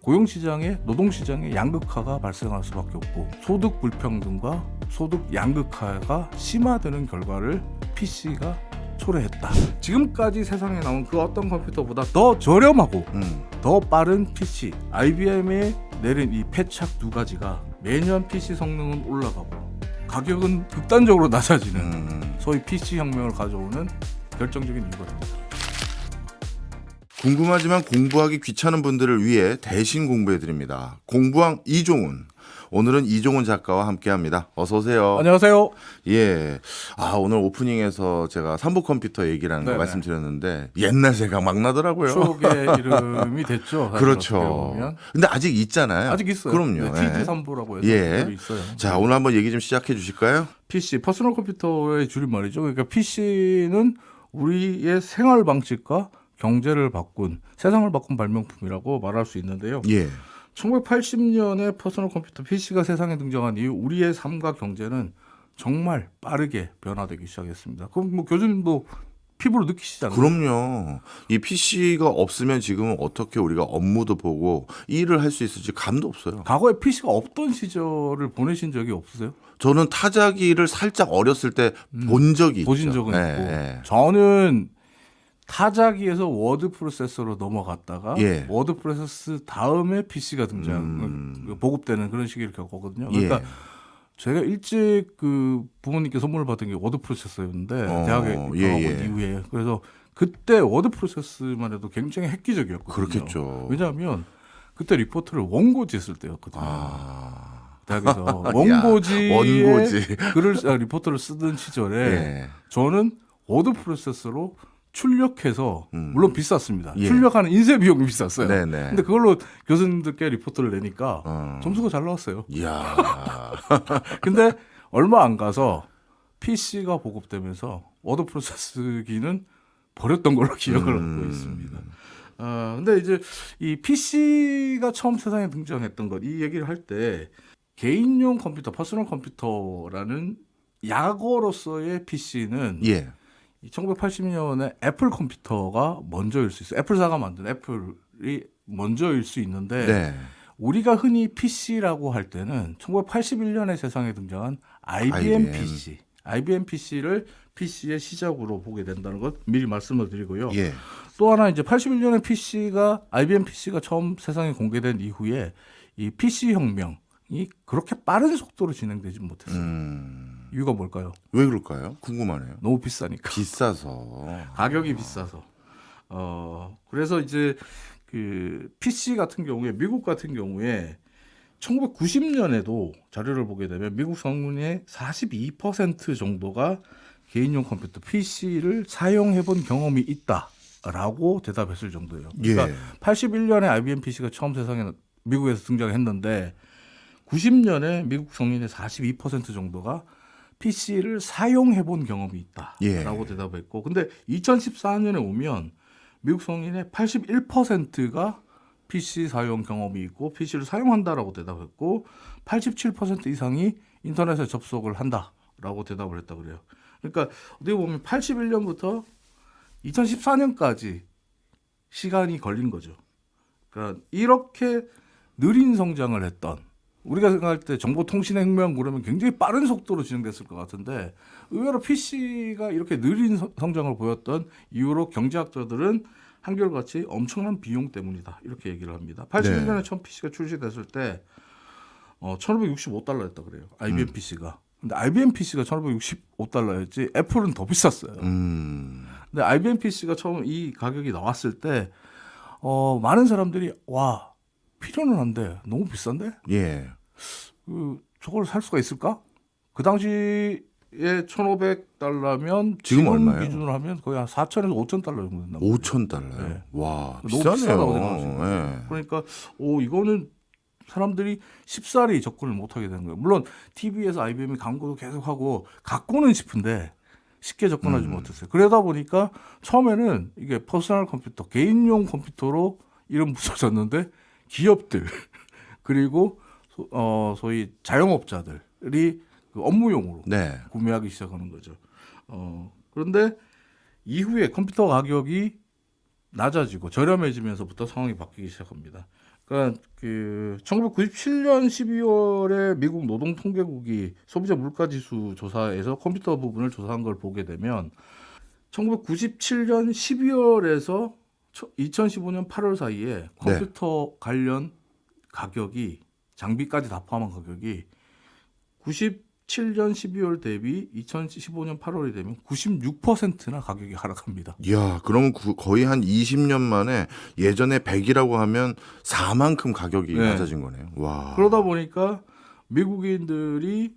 고용시장에 노동시장의 양극화가 발생할 수밖에 없고 소득 불평등과 소득 양극화가 심화되는 결과를 PC가 초래했다. 지금까지 세상에 나온 그 어떤 컴퓨터보다 더 저렴하고 더 빠른 PC, IBM에 내린 이 패착 두 가지가 매년 PC 성능은 올라가고 가격은 극단적으로 낮아지는 소위 PC 혁명을 가져오는 결정적인 이유가 됩니다. 궁금하지만 공부하기 귀찮은 분들을 위해 대신 공부해드립니다. 공부왕 이종훈. 오늘은 이종훈 작가와 함께합니다. 어서 오세요. 안녕하세요. 예. 오늘 오프닝에서 제가 삼부 컴퓨터 얘기라는 거 네네. 말씀드렸는데 옛날 생각 막 나더라고요. 추억의 이름이 됐죠. 그렇죠. 근데 아직 있잖아요. 아직 있어요. 그럼요. 네, TG3부라고 해서 예. 있어요. 자, 오늘 한번 얘기 좀 시작해 주실까요? PC, 퍼스널 컴퓨터의 줄임말이죠. 그러니까 PC는 우리의 생활 방식과 경제를 바꾼, 세상을 바꾼 발명품이라고 말할 수 있는데요. 예. 1980년에 퍼스널 컴퓨터 PC가 세상에 등장한 이후 우리의 삶과 경제는 정말 빠르게 변화되기 시작했습니다. 그럼 뭐 교수님도 피부로 느끼시잖아요. 그럼요. 이 PC가 없으면 지금은 어떻게 우리가 업무도 보고 일을 할 수 있을지 감도 없어요. 과거에 PC가 없던 시절을 보내신 적이 없으세요? 저는 타자기를 살짝 어렸을 때 본 적이 보신 있죠. 적은 예, 있고 예. 저는 타자기에서 워드 프로세서로 넘어갔다가 예. 워드 프로세서 다음에 PC가 보급되는 그런 시기를 겪었거든요. 그러니까 예. 제가 일찍 그 부모님께 선물을 받은 게 워드 프로세서였는데 대학에 예, 입학하고 예. 이후에 그래서 그때 워드 프로세서만 해도 굉장히 획기적이었거든요. 그렇겠죠. 왜냐하면 그때 리포트를 원고지 쓸 때였거든요. 대학에서 야, 원고지 원고지. 리포트를 쓰던 시절에 예. 저는 워드 프로세서로 출력해서 물론 비쌌습니다. 예. 출력하는 인쇄 비용이 비쌌어요. 네네. 근데 그걸로 교수님들께 리포트를 내니까 점수가 잘 나왔어요. 이야. 근데 얼마 안 가서 PC가 보급되면서 워드 프로세스기는 버렸던 걸로 기억을 하고 있습니다. 근데 이제 이 PC가 처음 세상에 등장했던 것, 이 얘기를 할 때 개인용 컴퓨터, 퍼스널 컴퓨터라는 약어로서의 PC는 예. 1980년에 애플 컴퓨터가 먼저일 수 있어요. 애플사가 만든 애플이 먼저일 수 있는데 네. 우리가 흔히 PC라고 할 때는 1981년에 세상에 등장한 IBM PC, IBM PC를 PC의 시작으로 보게 된다는 것 미리 말씀을 드리고요. 예. 또 하나 이제 81년에 IBM PC가 처음 세상에 공개된 이후에 이 PC 혁명이 그렇게 빠른 속도로 진행되지 못했어요. 이유가 뭘까요? 왜 그럴까요? 궁금하네요. 너무 비싸니까. 비싸서. 가격이 비싸서. 그래서 이제 그 PC 같은 경우에 미국 같은 경우에 1990년에도 자료를 보게 되면 미국 성인의 42% 정도가 개인용 컴퓨터 PC를 사용해 본 경험이 있다라고 대답했을 정도예요. 그러니까 예. 81년에 IBM PC가 처음 세상에 미국에서 등장했는데 90년에 미국 성인의 42% 정도가 PC를 사용해 본 경험이 있다라고 예. 대답했고, 근데 2014년에 오면 미국 성인의 81%가 PC 사용 경험이 있고 PC를 사용한다라고 대답했고 87% 이상이 인터넷에 접속을 한다라고 대답을 했다 그래요. 그러니까 어떻게 보면 81년부터 2014년까지 시간이 걸린 거죠. 그러니까 이렇게 느린 성장을 했던, 우리가 생각할 때 정보통신혁명 그러면 굉장히 빠른 속도로 진행됐을 것 같은데 의외로 PC가 이렇게 느린 성장을 보였던 이유로 경제학자들은 한결같이 엄청난 비용 때문이다 이렇게 얘기를 합니다. 81년에 처음 PC가 출시됐을 때 1,565달러였다 그래요. IBM PC가. 근데 IBM PC가 1,565달러였지 애플은 더 비쌌어요. 근데 IBM PC가 처음 이 가격이 나왔을 때 많은 사람들이 와, 필요는 한데 너무 비싼데? 예. 저걸 살 수가 있을까? 그 당시에 1,500달러면 지금 얼마예요? 기준으로 하면 거의 한 4,000에서 5,000달러 정도 된다. 5,000달러요. 네. 와, 너무 비싸다고 생각하시는 비싸네요. 거예요. 예. 그러니까 이거는 사람들이 쉽사리 접근을 못하게 되는 거예요. 물론 TV에서 IBM이 광고도 계속하고 갖고는 싶은데 쉽게 접근하지 못했어요. 그러다 보니까 처음에는 이게 퍼스널 컴퓨터, 개인용 컴퓨터로 이름 붙여졌는데 기업들 그리고 소위 자영업자들이 그 업무용으로 네. 구매하기 시작하는 거죠. 그런데 이후에 컴퓨터 가격이 낮아지고 저렴해지면서부터 상황이 바뀌기 시작합니다. 그러니까 그 1997년 12월에 미국 노동통계국이 소비자 물가지수 조사에서 컴퓨터 부분을 조사한 걸 보게 되면 1997년 12월에서 2015년 8월 사이에 컴퓨터 관련 가격이 장비까지 다 포함한 가격이 97년 12월 대비 2015년 8월이 되면 96%나 가격이 하락합니다. 이야, 그러면 거의 한 20년 만에 예전에 100이라고 하면 4만큼 가격이 네. 낮아진 거네요. 와. 그러다 보니까 미국인들이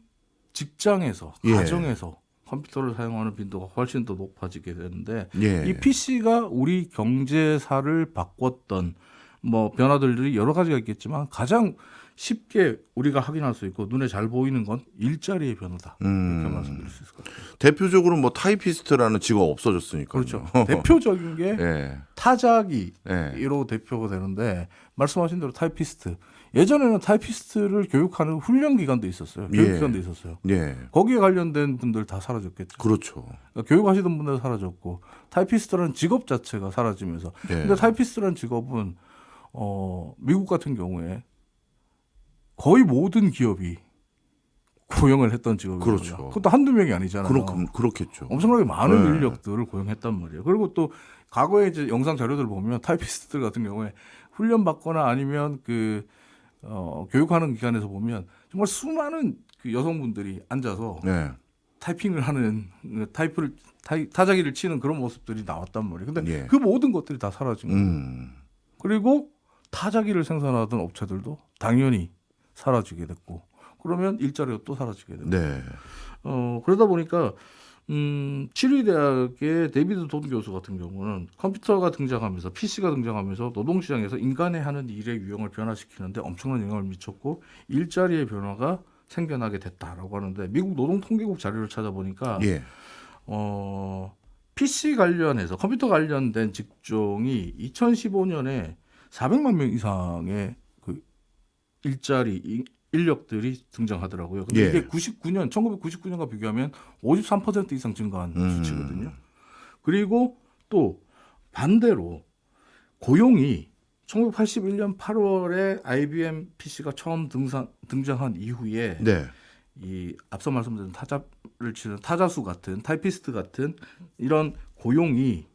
직장에서, 예. 가정에서 컴퓨터를 사용하는 빈도가 훨씬 더 높아지게 되는데 예. 이 PC가 우리 경제사를 바꿨던 뭐 변화들이 여러 가지가 있겠지만 가장 쉽게 우리가 확인할 수 있고 눈에 잘 보이는 건 일자리의 변화다. 이렇게 말씀드릴 수 있을 것 같아요. 대표적으로 뭐 타이피스트라는 직업 없어졌으니까. 그렇죠. 대표적인 게 예. 타자기로 예. 대표가 되는데 말씀하신 대로 타이피스트. 예전에는 타이피스트를 교육하는 훈련 기관도 있었어요. 교육 기관도 있었어요. 예. 거기에 관련된 분들 다 사라졌겠죠. 그렇죠. 그러니까 교육하시던 분들 사라졌고 타이피스트라는 직업 자체가 사라지면서. 예. 근데 타이피스트라는 직업은 미국 같은 경우에 거의 모든 기업이 고용을 했던 직업이에요. 그렇죠. 그것도 한두 명이 아니잖아요. 그렇겠죠. 엄청나게 많은 네. 인력들을 고용했단 말이에요. 그리고 또 과거에 이제 영상 자료들 보면 타이피스트들 같은 경우에 훈련 받거나 아니면 교육하는 기관에서 보면 정말 수많은 그 여성분들이 앉아서 네. 타이핑을 하는 타자기를 치는 그런 모습들이 나왔단 말이에요. 근데 예. 그 모든 것들이 다 사라진 거예요. 음. 그리고 타자기를 생산하던 업체들도 당연히 사라지게 됐고 그러면 일자리가 또 사라지게 되고 네. 그러다 보니까 치리대학의 데이비드 돈 교수 같은 경우는 컴퓨터가 등장하면서 PC가 등장하면서 노동시장에서 인간의 하는 일의 유형을 변화시키는데 엄청난 영향을 미쳤고 일자리의 변화가 생겨나게 됐다라고 하는데 미국 노동통계국 자료를 찾아보니까 예. PC 관련해서 컴퓨터 관련된 직종이 2015년에 400만 명 이상의 그 일자리 인력들이 등장하더라고요. 근데 예. 이게 1999년과 비교하면 53% 이상 증가한 수치거든요. 그리고 또 반대로 고용이 1981년 8월에 IBM PC가 처음 등장한 이후에 네. 이 앞서 말씀드린 타자를 치는 타자수 같은 타이피스트 같은 이런 고용이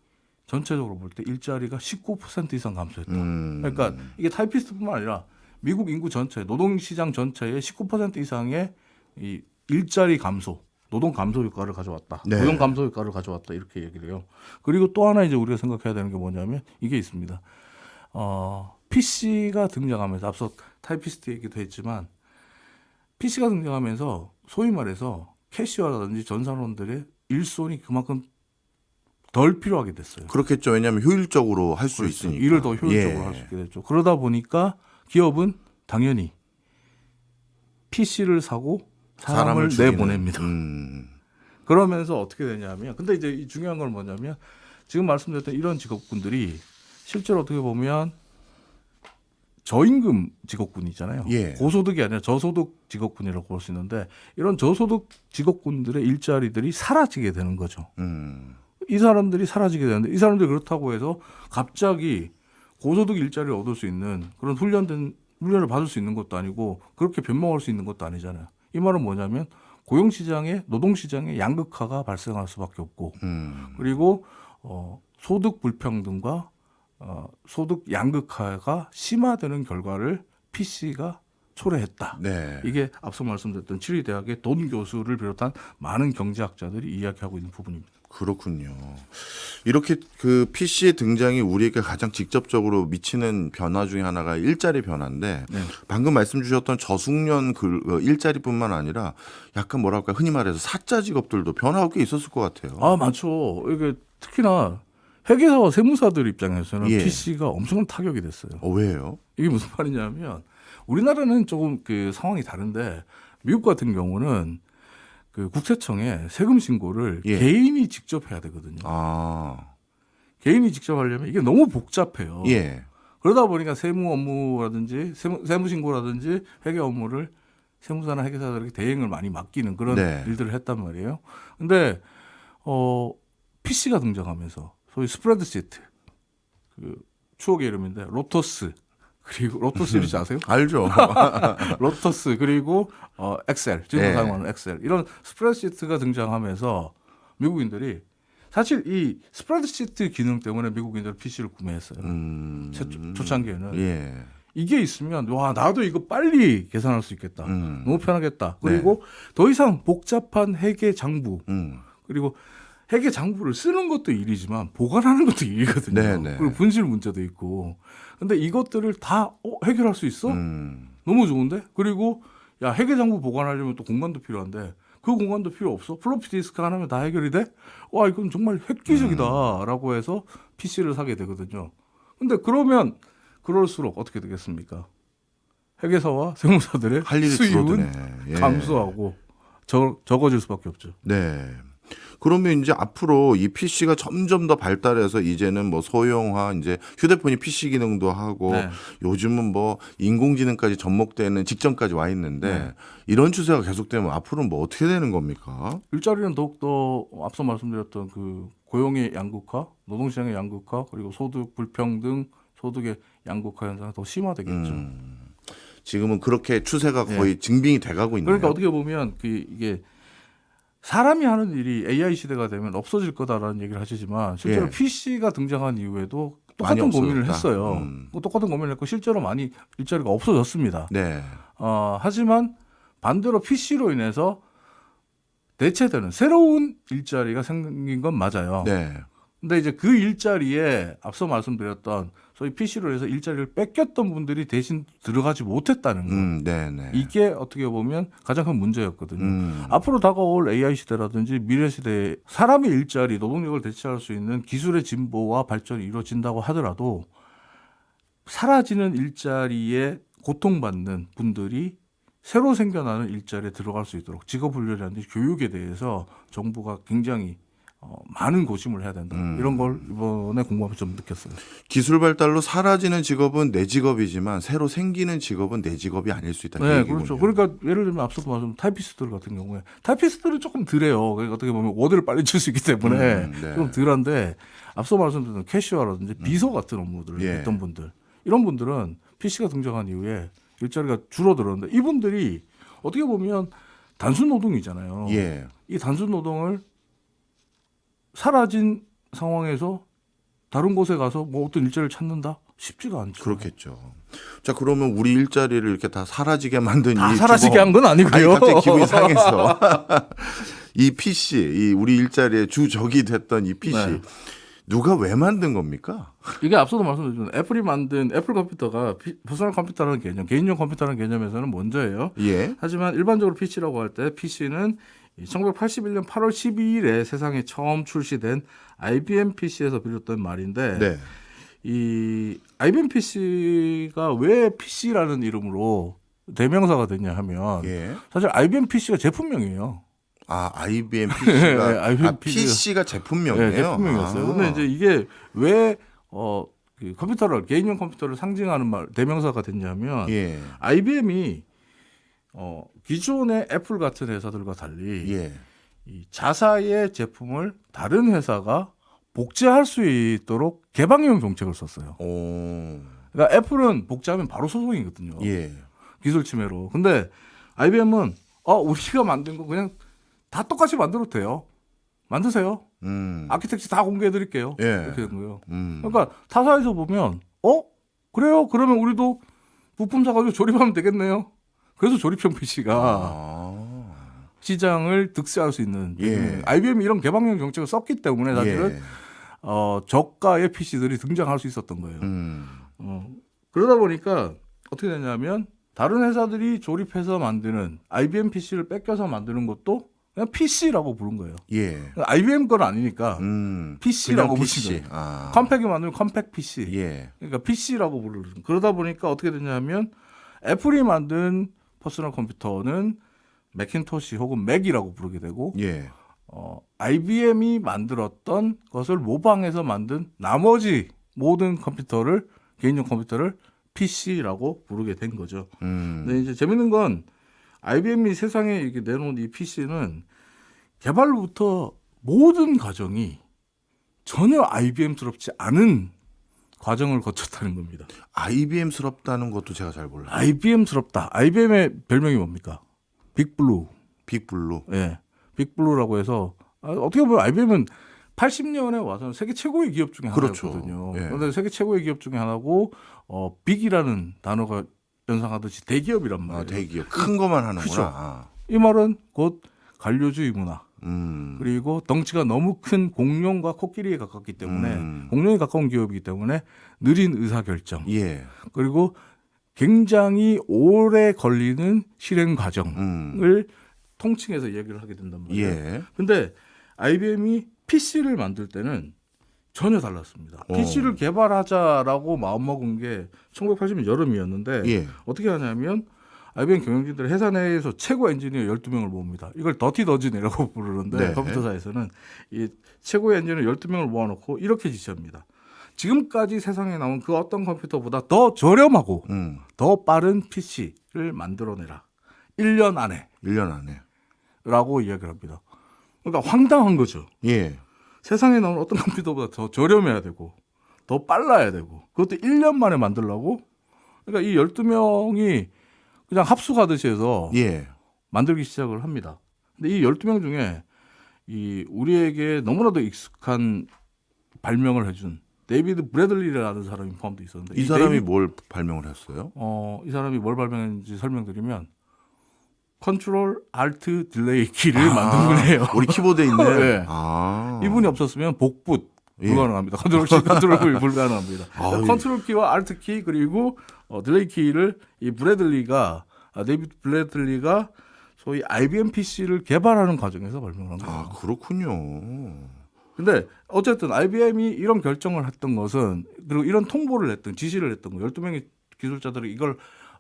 전체적으로 볼 때 일자리가 19% 이상 감소했다. 그러니까 이게 타이피스트뿐만 아니라 미국 인구 전체, 노동시장 전체의 19% 이상의 이 일자리 감소, 노동 감소 효과를 가져왔다. 네. 고용 감소 효과를 가져왔다. 이렇게 얘기를 해요. 그리고 또 하나 이제 우리가 생각해야 되는 게 뭐냐면 이게 있습니다. PC가 등장하면서 앞서 타이피스트 얘기도 했지만 PC가 등장하면서 소위 말해서 캐시어라든지 전산원들의 일손이 그만큼 덜 필요하게 됐어요. 그렇겠죠. 왜냐하면 효율적으로 할 수 그렇죠. 있으니까. 일을 더 효율적으로 예. 할 수 있게 됐죠. 그러다 보니까 기업은 당연히 PC를 사고 사람을 줄이는. 내보냅니다. 그러면서 어떻게 되냐면, 근데 이제 이 중요한 건 뭐냐면 지금 말씀드렸던 이런 직업군들이 실제로 어떻게 보면 저임금 직업군이 있잖아요. 예. 고소득이 아니라 저소득 직업군이라고 볼 수 있는데 이런 저소득 직업군들의 일자리들이 사라지게 되는 거죠. 이 사람들이 사라지게 되는데 이 사람들이 그렇다고 해서 갑자기 고소득 일자리를 얻을 수 있는 그런 훈련을 받을 수 있는 것도 아니고 그렇게 변모할 수 있는 것도 아니잖아요. 이 말은 뭐냐면 고용시장에 노동시장에 양극화가 발생할 수밖에 없고 그리고 소득 불평등과 소득 양극화가 심화되는 결과를 PC가 초래했다. 네. 이게 앞서 말씀드렸던 치리대학의 돈 교수를 비롯한 많은 경제학자들이 이야기하고 있는 부분입니다. 그렇군요. 이렇게 그 PC의 등장이 우리에게 가장 직접적으로 미치는 변화 중에 하나가 일자리 변화인데 네. 방금 말씀 주셨던 저숙련 일자리뿐만 아니라 약간 뭐랄까 흔히 말해서 사자 직업들도 변화가 꽤 있었을 것 같아요. 아, 맞죠. 이게 특히나 회계사와 세무사들 입장에서는 예. PC가 엄청난 타격이 됐어요. 왜요? 이게 무슨 말이냐면 우리나라는 조금 그 상황이 다른데 미국 같은 경우는 그 국세청에 세금 신고를 예. 개인이 직접 해야 되거든요. 개인이 직접 하려면 이게 너무 복잡해요. 예. 그러다 보니까 세무 업무라든지 세무 신고라든지 회계 업무를 세무사나 회계사들에게 대행을 많이 맡기는 그런 네. 일들을 했단 말이에요. 근데 PC가 등장하면서 소위 스프레드시트, 그 추억의 이름인데 로터스 그리고 로또 시리즈 아세요? 알죠. 로터스 그리고 엑셀 지금 네. 사용하는 엑셀 이런 스프레드시트가 등장하면서 미국인들이 사실 이 스프레드시트 기능 때문에 미국인들은 PC를 구매했어요. 초창기에는 예. 이게 있으면 와 나도 이거 빨리 계산할 수 있겠다. 너무 편하겠다. 그리고 더 이상 복잡한 회계 장부 그리고 회계 장부를 쓰는 것도 일이지만 보관하는 것도 일이거든요. 네네. 그리고 분실 문제도 있고. 근데 이것들을 다 해결할 수 있어? 너무 좋은데? 그리고 야 회계 장부 보관하려면 또 공간도 필요한데 그 공간도 필요 없어? 플로피 디스크 하나면 다 해결이 돼? 와 이건 정말 획기적이다라고 해서 PC를 사게 되거든요. 근데 그러면 그럴수록 어떻게 되겠습니까? 회계사와 세무사들의 할 일이 수입은 줄어드네. 예. 감소하고 적어질 수밖에 없죠. 네. 그러면 이제 앞으로 이 PC가 점점 더 발달해서 이제는 뭐 소형화, 이제 휴대폰이 PC 기능도 하고 네. 요즘은 뭐 인공지능까지 접목되는 직전까지 와 있는데 네. 이런 추세가 계속되면 앞으로는 뭐 어떻게 되는 겁니까? 일자리는 더욱더 앞서 말씀드렸던 그 고용의 양극화, 노동시장의 양극화, 그리고 소득 불평등, 소득의 양극화 현상이 더 심화되겠죠. 지금은 그렇게 추세가 거의 증빙이 돼가고 있네요. 그러니까 어떻게 보면 이게 사람이 하는 일이 AI 시대가 되면 없어질 거다라는 얘기를 하시지만 실제로 예. PC가 등장한 이후에도 많이 똑같은 고민을 없어졌다. 했어요. 똑같은 고민을 했고 실제로 많이 일자리가 없어졌습니다. 네. 하지만 반대로 PC로 인해서 대체되는 새로운 일자리가 생긴 건 맞아요. 네. 근데 이제 그 일자리에 앞서 말씀드렸던 소위 PC로 해서 일자리를 뺏겼던 분들이 대신 들어가지 못했다는 거. 네네. 이게 어떻게 보면 가장 큰 문제였거든요. 앞으로 다가올 AI 시대라든지 미래 시대에 사람의 일자리, 노동력을 대체할 수 있는 기술의 진보와 발전이 이루어진다고 하더라도 사라지는 일자리에 고통받는 분들이 새로 생겨나는 일자리에 들어갈 수 있도록 직업훈련이라든지 교육에 대해서 정부가 굉장히 많은 고심을 해야 된다. 이런 걸 이번에 공부하면서 좀 느꼈어요. 기술 발달로 사라지는 직업은 내 직업이지만 새로 생기는 직업은 내 직업이 아닐 수 있다. 네, 그렇죠. 그러니까 예를 들면 앞서도 말씀 타이피스트들 같은 경우에 타이피스트는 조금 덜해요. 그러니까 어떻게 보면 워드를 빨리 칠 수 있기 때문에 네. 좀 덜한데 앞서 말씀드린 캐시어라든지 비서 같은 업무들을 예. 했던 분들 이런 분들은 PC가 등장한 이후에 일자리가 줄어들었는데 이분들이 어떻게 보면 단순 노동이잖아요. 예. 이 단순 노동을 사라진 상황에서 다른 곳에 가서 뭐 어떤 일자리를 찾는다? 쉽지가 않죠. 그렇겠죠. 자, 그러면 우리 일자리를 이렇게 다 사라지게 만든 다 이 사라지게 한 건 아니고요. 아니, 갑자기 기분이 상해서 이 PC, 이 우리 일자리의 주적이 됐던 이 PC 네. 누가 왜 만든 겁니까? 이게 앞서도 말씀드렸지만 애플이 만든 애플 컴퓨터가 퍼스널 컴퓨터라는 개념, 개인용 컴퓨터라는 개념에서는 먼저예요. 예. 하지만 일반적으로 PC라고 할 때 PC는 1981년 8월 12일에 세상에 처음 출시된 IBM PC에서 비롯된 말인데 네. 이 IBM PC가 왜 PC라는 이름으로 대명사가 됐냐 하면 예. 사실 IBM PC가 제품명이에요. 아, IBM PC가 네, IBM PC가 제품명이에요. 네, 제품명이었어요. 아. 근데 이제 이게 왜 그 컴퓨터를 개인용 컴퓨터를 상징하는 말 대명사가 됐냐면 예. IBM이 기존의 애플 같은 회사들과 달리 예. 이 자사의 제품을 다른 회사가 복제할 수 있도록 개방형 정책을 썼어요. 오. 그러니까 애플은 복제하면 바로 소송이거든요. 예. 기술 침해로. 근데 IBM은 우리가 만든 거 그냥 다 똑같이 만들어도 돼요. 만드세요. 아키텍처 다 공개해 드릴게요. 예. 이렇게 된 거예요. 그러니까 타사에서 보면 그래요? 그러면 우리도 부품 사가지고 조립하면 되겠네요. 그래서 조립형 PC가 시장을 득세할 수 있는 예. IBM이 이런 개방형 정책을 썼기 때문에 사실은 예. 저가의 PC들이 등장할 수 있었던 거예요. 그러다 보니까 어떻게 되냐면 다른 회사들이 조립해서 만드는 IBM PC를 뺏겨서 만드는 것도 그냥 PC라고 부른 거예요. 예. IBM 건 아니니까 PC라고 그냥 부르신 거예요. 아. 컴팩이 만드는 컴팩 PC. 예. 그러니까 PC라고 부르는. 그러다 보니까 어떻게 되냐면 애플이 만든 퍼스널 컴퓨터는 매킨토시 혹은 맥이라고 부르게 되고 예. IBM이 만들었던 것을 모방해서 만든 나머지 모든 컴퓨터를 개인용 컴퓨터를 PC라고 부르게 된 거죠. 근데 이제 재밌는 건 IBM이 세상에 이렇게 내놓은 이 PC는 개발부터 모든 과정이 전혀 IBM스럽지 않은 과정을 거쳤다는 겁니다. IBM스럽다는 것도 제가 잘 몰라요. IBM스럽다. IBM의 별명이 뭡니까? 빅블루. 빅블루. 예. 빅블루라고 해서 어떻게 보면 IBM은 80년에 와서 세계 최고의 기업 중에 그렇죠. 하나였거든요. 예. 그런데 세계 최고의 기업 중에 하나고 빅이라는 단어가 연상하듯이 대기업이란 말이에요. 아, 대기업. 큰 것만 하는구나. 그쵸. 아. 이 말은 곧 관료주의 문화. 음. 그리고 덩치가 너무 큰 공룡과 코끼리에 가깝기 때문에 공룡에 가까운 기업이기 때문에 느린 의사결정. 예. 그리고 굉장히 오래 걸리는 실행 과정을 통칭해서 얘기를 하게 된단 말이에요. 예. 근데 IBM이 PC를 만들 때는 전혀 달랐습니다. PC를 개발하자라고 마음먹은 게 1980년 여름이었는데 예. 어떻게 하냐면 IBM 경영진들이 회사 내에서 최고 엔지니어 12명을 모읍니다. 이걸 더티 더진이라고 부르는데 네. 컴퓨터사에서는 이 최고의 엔지니어 12명을 모아놓고 이렇게 지시합니다. 지금까지 세상에 나온 그 어떤 컴퓨터보다 더 저렴하고 더 빠른 PC를 만들어내라. 1년 안에 1년 안에. 라고 이야기를 합니다. 그러니까 황당한 거죠. 예. 세상에 나온 어떤 컴퓨터보다 더 저렴해야 되고 더 빨라야 되고 그것도 1년 만에 만들라고? 그러니까 이 12명이 그냥 합숙하듯이 해서 예. 만들기 시작을 합니다. 근데 이 12명 중에 이 우리에게 너무나도 익숙한 발명을 해준 데이비드 브래들리라는 사람이 포함되어 있었는데 이 사람이 뭘 발명을 했어요? 이 사람이 뭘 발명했는지 설명드리면 컨트롤 알트 딜레이 키를 만든 분이에요. 우리 키보드에 있는. 네. 아. 이분이 없었으면 복붙 예. 불가능합니다. 컨트롤 C, 컨트롤 V 불가능합니다. 아, 컨트롤 키와 알트 키 그리고 딜레이 키를 이 데이비드 브래들리가 소위 IBM PC를 개발하는 과정에서 발명한 거예요. 아, 그렇군요. 근데 어쨌든 IBM이 이런 결정을 했던 것은 그리고 이런 통보를 했던 지시를 했던 거 12명의 기술자들이 이걸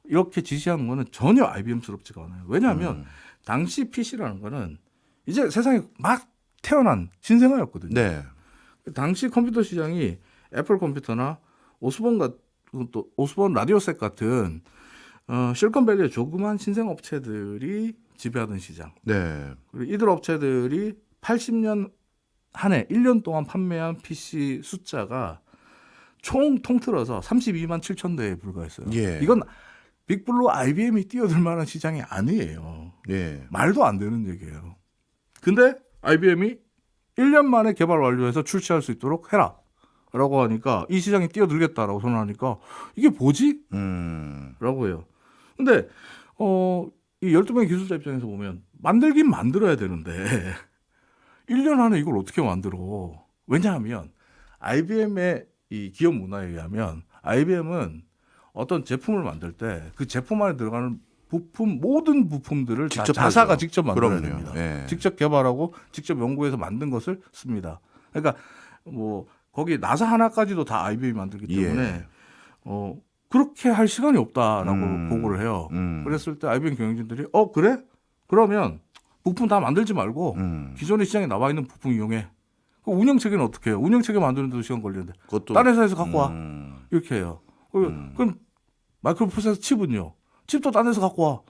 이렇게 지시한 거는 전혀 IBM스럽지가 않아요. 왜냐하면 당시 PC라는 거는 이제 세상에 막 태어난 신생아였거든요. 네. 당시 컴퓨터 시장이 애플 컴퓨터나 오스본 라디오셋 같은 실리콘밸리의 조그만 신생 업체들이 지배하던 시장. 네. 그리고 이들 업체들이 80년 한 해 1년 동안 판매한 PC 숫자가 총 통틀어서 32만 7천 대에 불과했어요. 예. 이건 빅블루 IBM이 뛰어들 만한 시장이 아니에요. 예. 말도 안 되는 얘기예요. 근데 IBM이 1년 만에 개발 완료해서 출시할 수 있도록 해라. 라고 하니까 이 시장이 뛰어들겠다라고 선언하니까 이게 뭐지? 라고 해요. 근데 이 12명의 기술자 입장에서 보면 만들긴 만들어야 되는데 1년 안에 이걸 어떻게 만들어? 왜냐하면 IBM의 이 기업 문화에 의하면 IBM은 어떤 제품을 만들 때 그 제품 안에 들어가는 부품 모든 부품들을 다 직접 자사가 하죠. 직접 만들어야 그럼요. 됩니다. 예. 직접 개발하고 직접 연구해서 만든 것을 씁니다. 그러니까 뭐 거기 나사 하나까지도 다 IBM이 만들기 때문에 예. 그렇게 할 시간이 없다라고 보고를 해요. 그랬을 때 IBM 경영진들이 그래? 그러면 부품 다 만들지 말고 기존의 시장에 나와 있는 부품 이용해. 그 운영 체계는 어떻게 해요? 운영 체계 만드는데도 시간 걸리는데 그것도 다른 회사에서 갖고 와. 이렇게 해요. 그럼 마이크로 프로세서 칩은요? 칩도 딴 데서 갖고 와.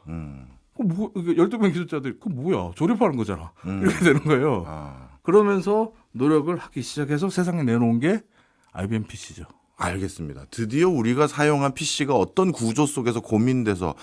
뭐, 12명 기술자들이 그 뭐야? 조립하는 거잖아. 이렇게 되는 거예요. 그러면서 노력을 하기 시작해서 세상에 내놓은 게 IBM PC죠. 알겠습니다. 드디어 우리가 사용한 PC가 어떤 구조 속에서 고민돼서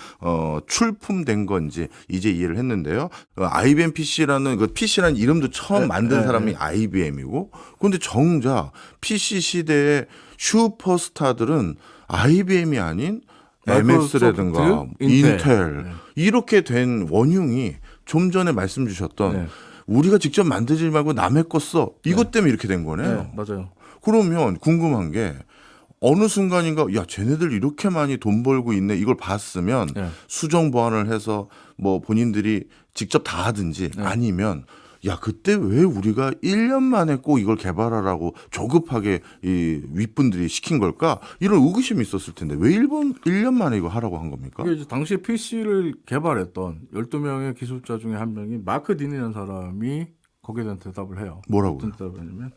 출품된 건지 이제 이해를 했는데요. IBM PC라는 그 PC라는 이름도 처음 만든 사람이 IBM이고, 그런데 정작 PC 시대의 슈퍼스타들은 IBM이 아닌 MS라든가 인텔 이렇게 된 원흉이 좀 전에 말씀 주셨던 우리가 직접 만들지 말고 남의 거 써. 이것 때문에 이렇게 된 거네요. 네, 맞아요. 그러면 궁금한 게 어느 순간인가 야 쟤네들 이렇게 많이 돈 벌고 있네 이걸 봤으면 수정 보완을 해서 뭐 본인들이 직접 다 하든지 아니면 야 그때 왜 우리가 1년 만에 꼭 이걸 개발하라고 조급하게 이 윗분들이 시킨 걸까 이런 의구심이 있었을 텐데 왜 1년 만에 이거 하라고 한 겁니까? 이게 이제 당시 PC를 개발했던 12명의 기술자 중에 한 명이 마크 딘이라는 사람이 거기에 대한 대답을 해요. 뭐라고요? 어떤 대답을 했냐면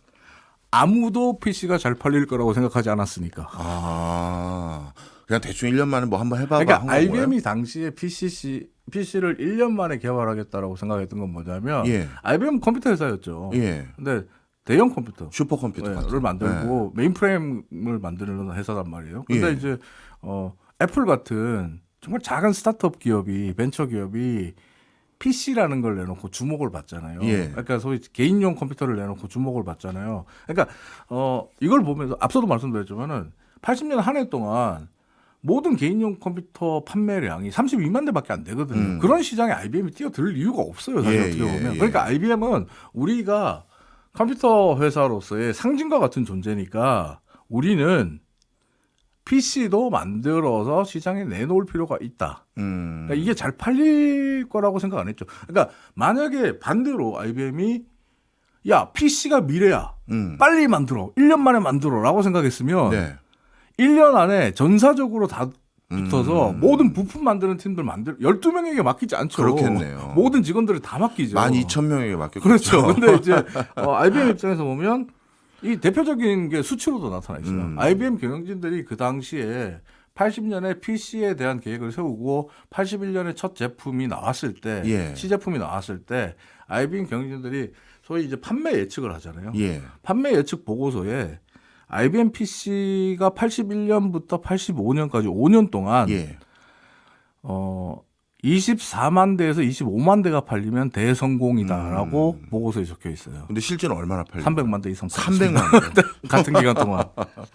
아무도 PC가 잘 팔릴 거라고 생각하지 않았으니까. 그냥 대충 1년 만에 뭐 한번 해봐봐. 그러니까 IBM이 당시에 PC를 1년 만에 개발하겠다라고 생각했던 건 뭐냐면 IBM 컴퓨터 회사였죠. 예. 근데 대형 컴퓨터 슈퍼컴퓨터 를 같은. 만들고 메인프레임을 만드는 회사단 말이에요. 근데 예. 이제 애플 같은 정말 작은 스타트업 기업이 벤처 기업이 PC라는 걸 내놓고 주목을 받잖아요. 예. 그러니까 소위 개인용 컴퓨터를 내놓고 주목을 받잖아요. 그러니까 이걸 보면서 앞서도 말씀드렸지만은 80년 한 해 동안 모든 개인용 컴퓨터 판매량이 32만 대밖에 안 되거든요. 그런 시장에 IBM이 뛰어들 이유가 없어요. 사실 예, 어떻게 보면. 예. 그러니까 IBM은 우리가 컴퓨터 회사로서의 상징과 같은 존재니까 우리는 PC도 만들어서 시장에 내놓을 필요가 있다. 그러니까 이게 잘 팔릴 거라고 생각 안 했죠. 그러니까 만약에 반대로 IBM이 야 PC가 미래야. 빨리 만들어. 1년 만에 만들어라고 생각했으면 네. 1년 안에 전사적으로 다 붙어서 모든 부품 만드는 팀들 12명에게 맡기지 않죠. 그렇겠네요. 모든 직원들을 다 맡기죠. 12,000명에게 맡겼죠. 그렇죠. 근데 이제 IBM 입장에서 보면 이 대표적인 게 수치로도 나타나 있어요. IBM 경영진들이 그 당시에 80년에 PC에 대한 계획을 세우고 81년에 첫 제품이 나왔을 때, 예. 시제품이 나왔을 때 IBM 경영진들이 소위 이제 판매 예측을 하잖아요. 예. 판매 예측 보고서에 IBM PC가 81년부터 85년까지 5년 동안 예. 24만 대에서 25만 대가 팔리면 대성공이다라고 보고서에 적혀 있어요. 근데 실제는 얼마나 팔려요? 300만 대 이상 300만 대. 같은 기간 동안.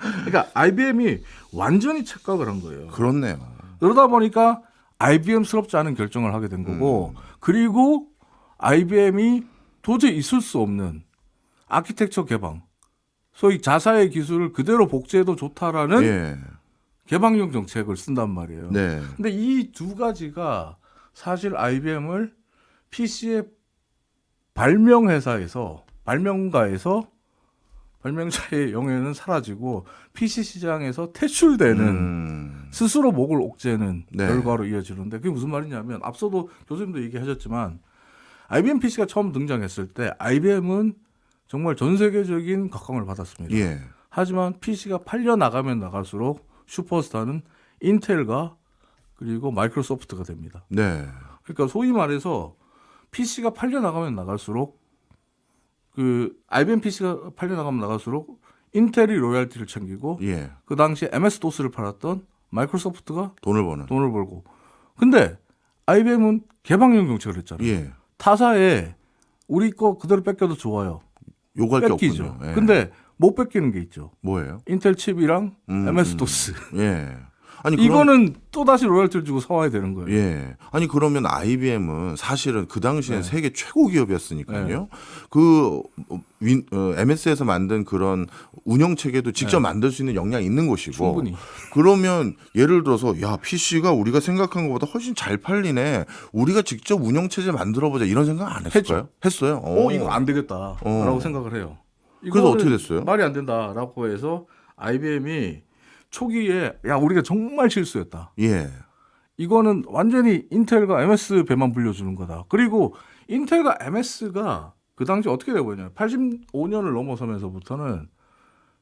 그러니까 IBM이 완전히 착각을 한 거예요. 그렇네요. 그러다 보니까 IBM스럽지 않은 결정을 하게 된 거고 그리고 IBM이 도저히 있을 수 없는 아키텍처 개방, 소위 자사의 기술을 그대로 복제해도 좋다라는 예. 개방형 정책을 쓴단 말이에요. 네. 근데 이 두 가지가 사실 IBM을 PC의 발명회사에서 발명가에서 발명자의 영예는 사라지고 PC 시장에서 퇴출되는 스스로 목을 옥죄는 네. 결과로 이어지는데 그게 무슨 말이냐면 앞서도 교수님도 얘기하셨지만 IBM PC가 처음 등장했을 때 IBM은 정말 전 세계적인 각광을 받았습니다. 예. 하지만 PC가 팔려 나가면 나갈수록 슈퍼스타는 인텔과 그리고 마이크로소프트가 됩니다. 네. 그러니까 소위 말해서 PC가 팔려 나가면 나갈수록 그 IBM PC가 팔려 나가면 나갈수록 인텔이 로열티를 챙기고 예. 그 당시에 MS 도스를 팔았던 마이크로소프트가 돈을 버는. 돈을 벌고. 근데 IBM은 개방형 정책을 했잖아요. 예. 타사에 우리 거 그대로 뺏겨도 좋아요. 요구할 게 뺏기죠. 없군요. 예. 근데 못 뺏기는 게 있죠. 뭐예요? 인텔 칩이랑 MS 도스. 예. 아니 이거는 또 다시 로열티를 주고 사와야 되는 거예요. 예. 아니 그러면 IBM은 사실은 그 당시엔 세계 최고 기업이었으니까요. 네. 그 MS에서 만든 그런 운영 체계도 직접 만들 수 있는 역량이 있는 곳이고. 충분히. 그러면 예를 들어서 야 PC가 우리가 생각한 것보다 훨씬 잘 팔리네. 우리가 직접 운영 체제 만들어 보자 이런 생각 안 했을까요? 했어요. 이거 안 되겠다라고 생각을 해요. 그래서 이거는 어떻게 됐어요? 말이 안 된다라고 해서 IBM이 초기에 야 우리가 정말 실수했다. 예. 이거는 완전히 인텔과 MS 배만 불려주는 거다. 그리고 인텔과 MS가 그 당시 어떻게 되고 있냐면 85년을 넘어서면서부터는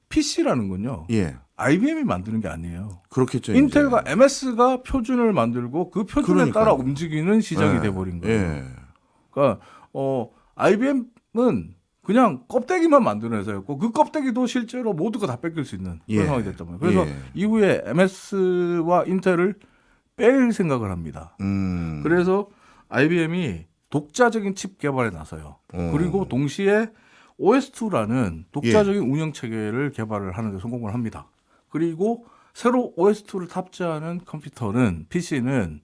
PC라는 건요. 예. IBM이 만드는 게 아니에요. 그렇겠죠. 인텔과 이제. MS가 표준을 만들고 그 표준에 그러니까요. 따라 움직이는 시장이 예. 돼버린 거예요. 예. 그러니까 IBM은 그냥 껍데기만 만드는 회사였고 그 껍데기도 실제로 모두가 다 뺏길 수 있는 그런 예. 상황이 됐단 말이에요. 그래서 예. 이후에 MS와 인텔을 뺄 생각을 합니다. 그래서 IBM이 독자적인 칩 개발에 나서요. 그리고 동시에 OS2라는 독자적인 운영 체계를 개발을 하는 데 성공을 합니다. 그리고 새로 OS2를 탑재하는 컴퓨터는 PC는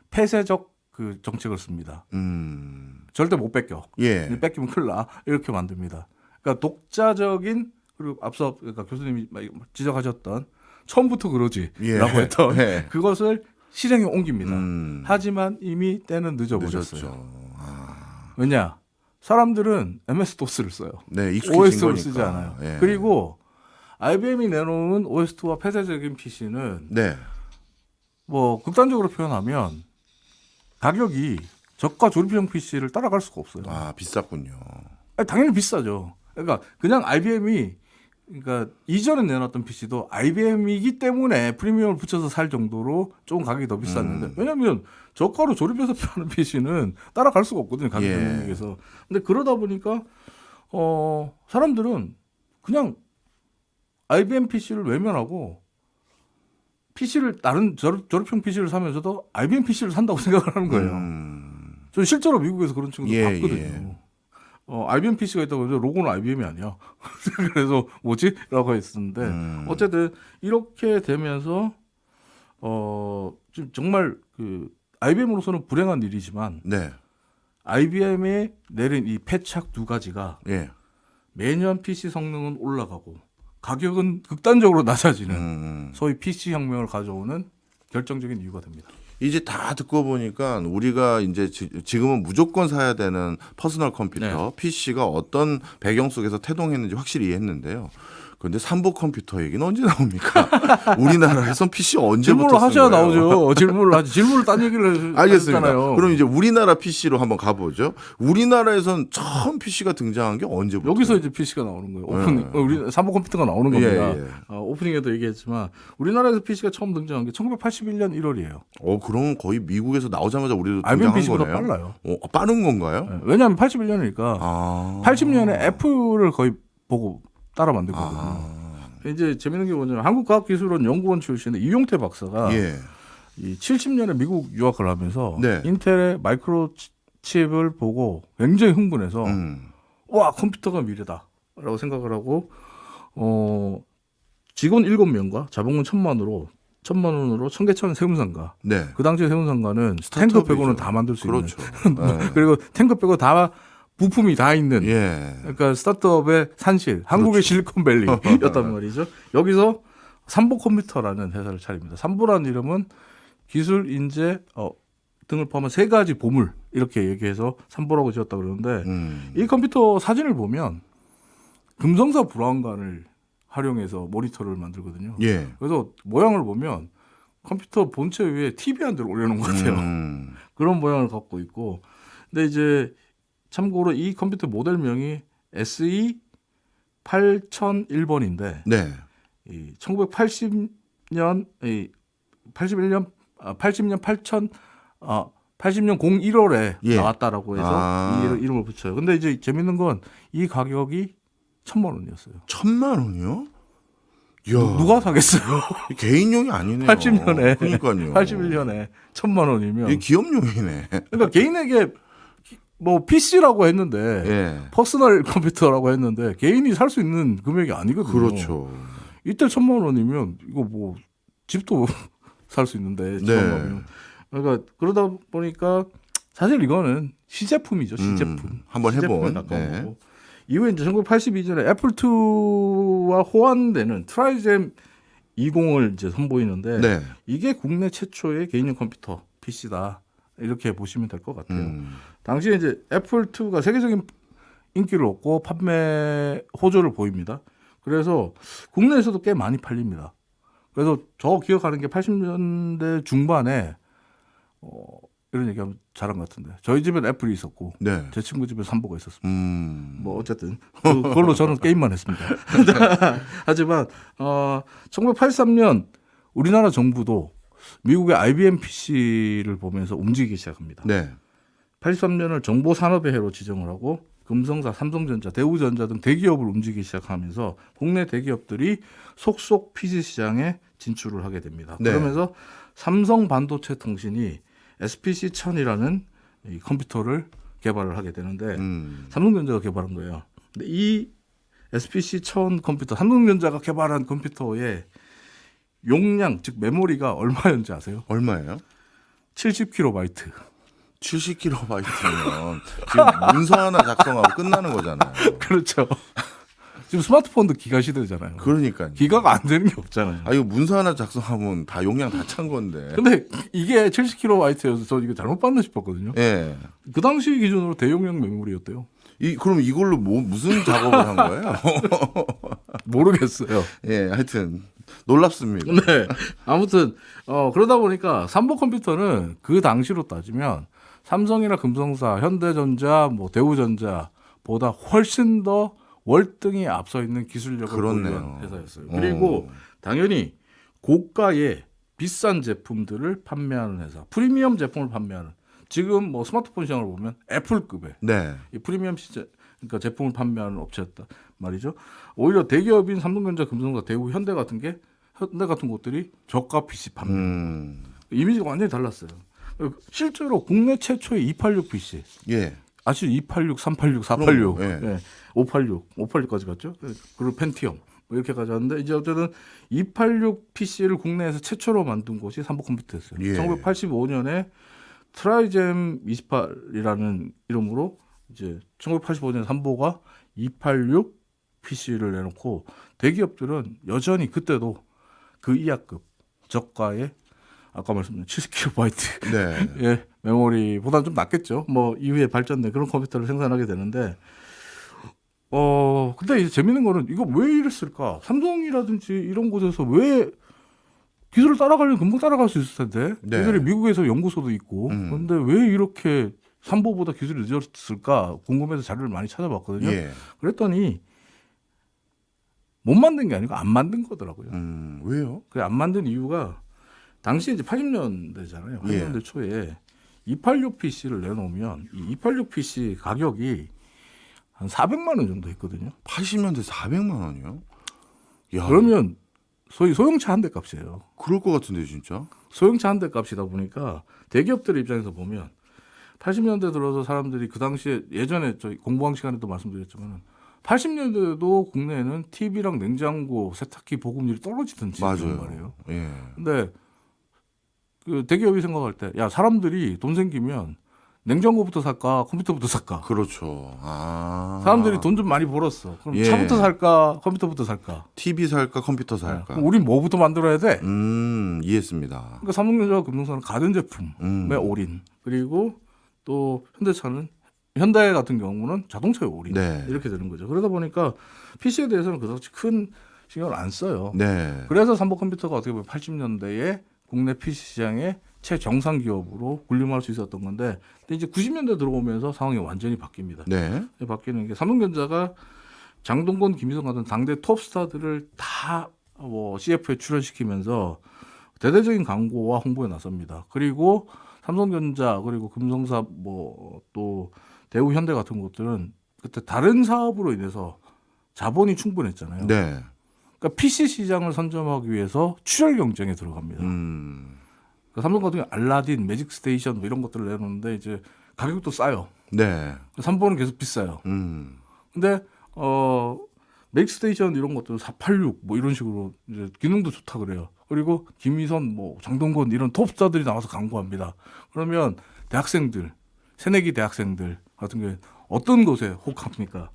폐쇄적 그 정책을 씁니다. 절대 못 뺏겨. 예. 뺏기면 큰일 나. 이렇게 만듭니다. 그러니까 독자적인 그리고 앞서 그러니까 교수님이 지적하셨던 처음부터 그러지라고 예. 했던 예. 그것을 실행에 옮깁니다. 하지만 이미 때는 늦어버렸어요. 늦었죠. 왜냐? 사람들은 MS DOS를 써요. 네, 익숙해진 OS를 거니까. 쓰지 않아요. 예. 그리고 IBM이 내놓은 OS2와 폐쇄적인 PC는 네. 뭐 극단적으로 표현하면 가격이 저가 조립형 PC를 따라갈 수가 없어요. 아, 비쌌군요. 아니, 당연히 비싸죠. 그러니까 그냥 IBM이 그러니까 이전에 내놨던 PC도 IBM이기 때문에 프리미엄을 붙여서 살 정도로 조금 가격이 더 비쌌는데 왜냐하면 저가로 조립해서 파는 PC는 따라갈 수가 없거든요. 가격 예. 경쟁력에서. 근데 그러다 보니까 사람들은 그냥 IBM PC를 외면하고 PC를 다른 졸업형 PC를 사면서도 IBM PC를 산다고 생각을 하는 거예요. 저 실제로 미국에서 그런 친구들 봤거든요. 예. IBM PC가 있다고 해서 로고는 IBM이 아니야. 그래서 뭐지? 라고 했었는데 어쨌든 이렇게 되면서 지금 정말 그 IBM으로서는 불행한 일이지만 네. IBM에 내린 이 패착 두 가지가 예. 매년 PC 성능은 올라가고 가격은 극단적으로 낮아지는 소위 PC 혁명을 가져오는 결정적인 이유가 됩니다. 이제 다 듣고 보니까 우리가 이제 지금은 무조건 사야 되는 퍼스널 컴퓨터, PC가 어떤 배경 속에서 태동했는지 확실히 이해했는데요. 그런데 삼보 컴퓨터 얘기는 언제 나옵니까? 우리나라에선 PC 언제부터 질문을 하셔야 거예요? 나오죠. 질문을 하지. 질문을 딴 얘기를 알겠습니다. 하잖아요. 그럼 이제 우리나라 PC로 한번 가보죠. 우리나라에선 처음 PC가 등장한 게 언제부터? 여기서 이제 PC가 나오는 거예요. 오프닝. 우리 삼보 컴퓨터가 나오는 겁니다. 오프닝에도 얘기했지만 우리나라에서 PC가 처음 등장한 게 1981년 1월이에요. 그럼 거의 미국에서 나오자마자 우리도 IBM 등장한 PC보다 거네요. 빨라요. 빠른 건가요? 네. 왜냐하면 81년이니까 80년에 애플을 거의 보고 따라 만든 거거든요. 이제 재밌는 게 뭐냐면 한국과학기술원 연구원 출신의 이용태 박사가 이 70년에 미국 유학을 하면서 인텔의 마이크로칩을 보고 굉장히 흥분해서 와 컴퓨터가 미래다라고 생각을 하고 직원 7명과 자본금 1,000만 원으로 청계천 세운상가. 그 당시에 세운상가는 탱크 빼고는 다 만들 수 있는. 그리고 탱크 빼고 다 부품이 다 있는. 그러니까 스타트업의 산실, 한국의 실리콘밸리였단 말이죠. 여기서 삼보 컴퓨터라는 회사를 차립니다. 삼보라는 이름은 기술, 인재 등을 포함한 세 가지 보물 이렇게 얘기해서 삼보라고 지었다 그러는데 이 컴퓨터 사진을 보면 금성사 불화원관을 활용해서 모니터를 만들거든요. 그래서 모양을 보면 컴퓨터 본체 위에 TV 한 대를 올려놓은 것 같아요. 그런 모양을 갖고 있고, 근데 이제 참고로 이 컴퓨터 모델명이 SE 8001번인데, 이 1980년, 80년 01월에 나왔다라고 해서 이 이름을 붙여요. 근데 이제 재밌는 건 이 가격이 1,000만 원이었어요. 1,000만 원이요? 누가 사겠어요? 개인용이 아니네요. 80년에. 그러니까요. 81년에 1,000만 원이면. 이 기업용이네. 그러니까 개인에게 뭐 PC라고 했는데 퍼스널 컴퓨터라고 했는데 개인이 살 수 있는 금액이 아니거든요. 그렇죠. 이때 1,000만 원이면 이거 뭐 집도 살 수 있는데 그러니까 그러다 보니까 사실 이거는 시제품이죠. 시제품. 한번 해본. 거고. 이후에 이제 1982년에 애플2와 호환되는 트라이젠 20을 이제 선보이는데 이게 국내 최초의 개인용 컴퓨터 PC다. 이렇게 보시면 될 것 같아요. 당시에 이제 애플2가 세계적인 인기를 얻고 판매 호조를 보입니다. 그래서 국내에서도 꽤 많이 팔립니다. 그래서 저 기억하는 게 80년대 중반에 이런 얘기하면 잘한 것 같은데 저희 집엔 애플이 있었고 제 친구 집에 삼보가 있었습니다. 뭐 어쨌든 그걸로 저는 게임만 했습니다. 하지만 1983년 우리나라 정부도 미국의 IBM PC를 보면서 움직이기 시작합니다. 83년을 정보산업의 해로 지정을 하고 금성사, 삼성전자, 대우전자 등 대기업을 움직이기 시작하면서 국내 대기업들이 속속 PC 시장에 진출을 하게 됩니다. 그러면서 삼성반도체 통신이 SPC-1000이라는 이 컴퓨터를 개발을 하게 되는데 삼성전자가 개발한 거예요. 근데 이 SPC-1000 컴퓨터, 삼성전자가 개발한 컴퓨터의 용량, 즉 메모리가 얼마였는지 아세요? 얼마예요? 70KB. 70kb면 지금 문서 하나 작성하고 끝나는 거잖아요. 그렇죠. 지금 스마트폰도 기가 시대잖아요. 그러니까요. 기가가 안 되는 게 없잖아요. 이거 문서 하나 작성하면 다 용량 다 찬 건데. 근데 이게 70KB여서 저 이거 잘못 봤나 싶었거든요. 그 당시 기준으로 대용량 메모리였대요. 그럼 이걸로 무슨 작업을 한 거예요? 모르겠어요. 하여튼 놀랍습니다. 아무튼 그러다 보니까 삼보 컴퓨터는 그 당시로 따지면 삼성이나 금성사, 현대전자, 뭐 대우전자보다 훨씬 더 월등히 앞서 있는 기술력을 보유한 회사였어요. 그리고 당연히 고가의 비싼 제품들을 판매하는 회사, 프리미엄 제품을 판매하는 지금 뭐 스마트폰 시장을 보면 애플급의 이 프리미엄 그러니까 제품을 판매하는 업체였다 말이죠. 오히려 대기업인 삼성전자, 금성사, 대우, 현대 같은 곳들이 저가 PC 판매. 이미지가 완전히 달랐어요. 실제로 국내 최초의 286 PC. 예. 아시죠? 286, 386, 486, 그럼요. 예. 586까지 갔죠. 그리고 펜티엄 뭐 이렇게 가져왔는데 이제 어쨌든 286 PC를 국내에서 최초로 만든 곳이 삼보컴퓨터였어요. 예. 1985년에 트라이잼 28이라는 이름으로 이제 1985년 삼보가 286 PC를 내놓고 대기업들은 여전히 그때도 그 이하급 저가의 아까 말씀드린 70KB 네. 예, 메모리보다는 좀 낫겠죠. 뭐 이후에 발전된 그런 컴퓨터를 생산하게 되는데 근데 이제 재밌는 거는 이거 왜 이랬을까? 삼성이라든지 이런 곳에서 왜 기술을 따라가려면 금방 따라갈 수 있을 텐데 네. 예전에 미국에서 연구소도 있고 그런데 왜 이렇게 삼보보다 기술이 늦었을까 궁금해서 자료를 많이 찾아봤거든요. 예. 그랬더니 못 만든 게 아니고 안 만든 거더라고요. 왜요? 그 안 만든 이유가 당시 이제 80년대잖아요. 예. 80년대 초에 286 PC를 내놓으면 이 286 PC 가격이 한 400만 원 정도 했거든요. 80년대 400만 원이요? 야, 그러면 소위 소형차 한 대 값이에요. 그럴 것 같은데 진짜. 소형차 한 대 값이다 보니까 대기업들 입장에서 보면 80년대 들어서 사람들이 그 당시에 예전에 저희 공부한 시간에도 말씀드렸지만 80년대도 국내에는 TV랑 냉장고, 세탁기 보급률이 떨어지던 시기란 말이에요. 예. 근데 그 대기업이 생각할 때 야 사람들이 돈 생기면 냉장고부터 살까 컴퓨터부터 살까 그렇죠. 아. 사람들이 돈 좀 많이 벌었어 그럼 예. 차부터 살까 컴퓨터부터 살까 TV 살까 컴퓨터 살까. 그럼 우린 뭐부터 만들어야 돼 이해했습니다. 그러니까 삼성전자와 금성사는 가전제품에 올인 그리고 또 현대차는 현대 같은 경우는 자동차에 올인 네. 이렇게 되는 거죠. 그러다 보니까 PC에 대해서는 그다지 큰 신경을 안 써요. 네. 그래서 삼보컴퓨터가 어떻게 보면 80년대에 국내 PC 시장의 최정상 기업으로 군림할 수 있었던 건데, 근데 이제 90년대 들어오면서 상황이 완전히 바뀝니다. 네. 바뀌는 게 삼성전자가 장동건, 김희성 같은 당대 톱스타들을 다 CF에 출연시키면서 대대적인 광고와 홍보에 나섭니다. 그리고 삼성전자 그리고 금성사 또 대우, 현대 같은 곳들은 그때 다른 사업으로 인해서 자본이 충분했잖아요. 네. 그러니까 PC 시장을 선점하기 위해서 출혈 경쟁에 들어갑니다. 그러니까 삼성 같은 경우 알라딘, 매직 스테이션 뭐 이런 것들을 내놓는데 이제 가격도 싸요. 네. 삼보는 계속 비싸요. 근데 매직 스테이션 이런 것들 486 뭐 이런 식으로 이제 기능도 좋다 그래요. 그리고 김희선, 장동건 이런 톱스타들이 나와서 광고합니다. 그러면 대학생들, 새내기 대학생들 같은 경우에 어떤 곳에 혹합니까?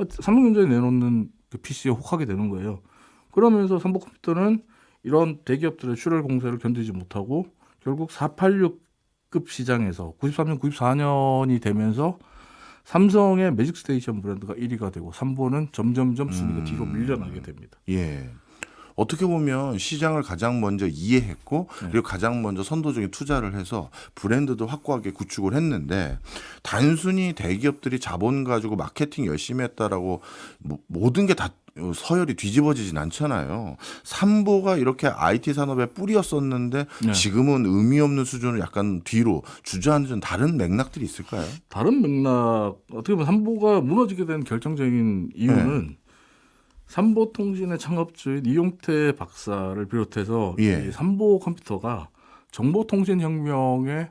삼성전자에 내놓는 그 PC에 혹하게 되는 거예요. 그러면서 삼보컴퓨터는 이런 대기업들의 출혈 공세를 견디지 못하고 결국 486급 시장에서 93년, 94년이 되면서 삼성의 매직 스테이션 브랜드가 1위가 되고 삼보는 점점점 순위가 뒤로 밀려나게 됩니다. 예. 어떻게 보면 시장을 가장 먼저 이해했고 그리고 가장 먼저 선도적인 투자를 해서 브랜드도 확고하게 구축을 했는데 단순히 대기업들이 자본 가지고 마케팅 열심히 했다라고 모든 게 다 서열이 뒤집어지진 않잖아요. 삼보가 이렇게 IT 산업의 뿌리였었는데 네. 지금은 의미 없는 수준을 약간 뒤로 주저앉은 다른 맥락들이 있을까요? 다른 맥락 어떻게 보면 삼보가 무너지게 된 결정적인 이유는 삼보통신의 창업주인 이용태 박사를 비롯해서 예. 이 삼보컴퓨터가 정보통신혁명에